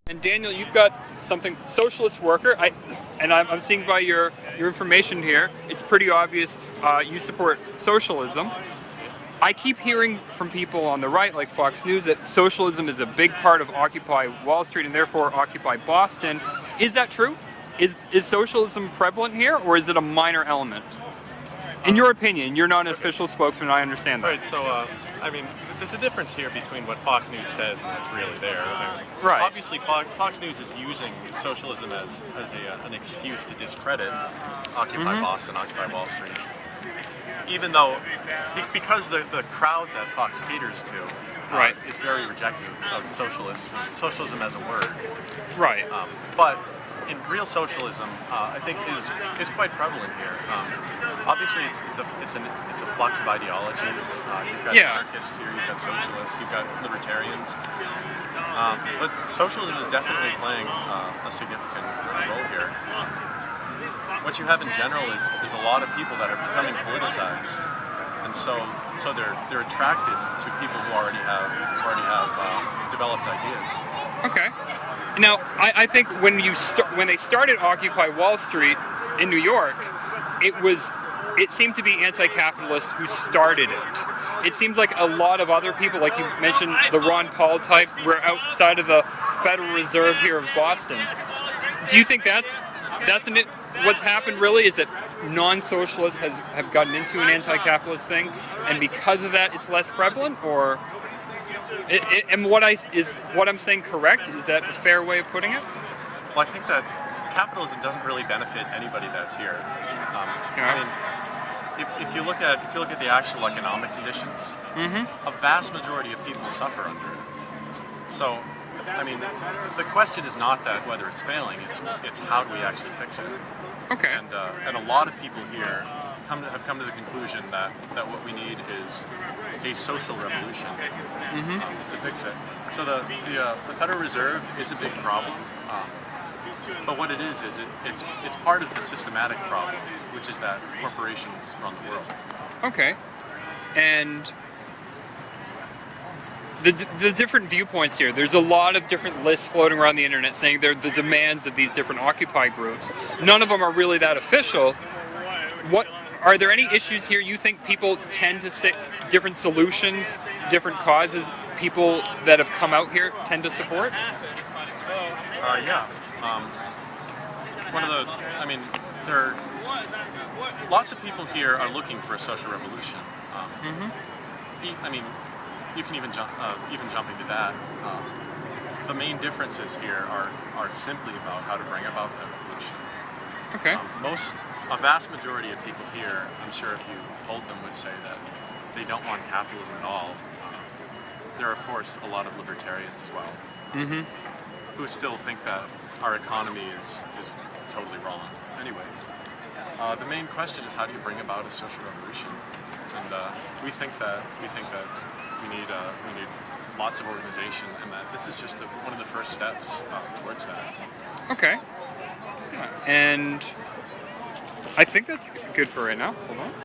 And Daniel, you've got something, socialist worker. I'm seeing by your information here, it's pretty obvious you support socialism. I keep hearing from people on the right, like Fox News, that socialism is a big part of Occupy Wall Street and therefore Occupy Boston. Is that true? Is socialism prevalent here, or is it a minor element? In your opinion, you're not an official spokesman, I understand that. Right, so, there's a difference here between what Fox News says and what's really there. Right. Obviously, Fox News is using socialism as an excuse to discredit Occupy Boston, Occupy Wall Street. Even though, because the crowd that Fox caters to is very rejective of socialism as a word. Right. But in real socialism, I think is quite prevalent here. Obviously, it's a flux of ideologies. You've got anarchists here, you've got socialists, you've got libertarians. But socialism is definitely playing a significant role here. What you have in general is a lot of people that are becoming politicized, and so they're attracted to people who already have developed ideas. Okay. Now, I think when they started Occupy Wall Street in New York, it seemed to be anti-capitalists who started it. It seems like a lot of other people, like you mentioned, the Ron Paul type, were outside of the Federal Reserve here of Boston. Do you think that's what's happened really? Is that non-socialists have gotten into an anti-capitalist thing, and because of that, it's less prevalent, or? And what I'm saying correct? Is that a fair way of putting it? Well, I think that capitalism doesn't really benefit anybody that's here. If you look at the actual economic conditions, a vast majority of people suffer under it. So, the question is not that whether it's failing; it's how do we actually fix it. Okay. And a lot of people here have come to the conclusion that what we need is a social revolution to fix it. So the Federal Reserve is a big problem, but what it is it's part of the systematic problem, which is that corporations run the world. Okay. And the different viewpoints here, there's a lot of different lists floating around the internet saying they're the demands of these different Occupy groups. None of them are really that official. Are there any issues here you think people tend to stick different solutions, different causes, people that have come out here tend to support? There are lots of people here are looking for a social revolution. You can even jump into that. The main differences here are simply about how to bring about that revolution. Okay. A vast majority of people here, I'm sure if you told them, would say that they don't want capitalism at all. There are, of course, a lot of libertarians as well, who still think that our economy is totally wrong. Anyways, the main question is how do you bring about a social revolution? And we think that we need lots of organization, and that this is just one of the first steps towards that. Okay. And I think that's good for right now. Hold on.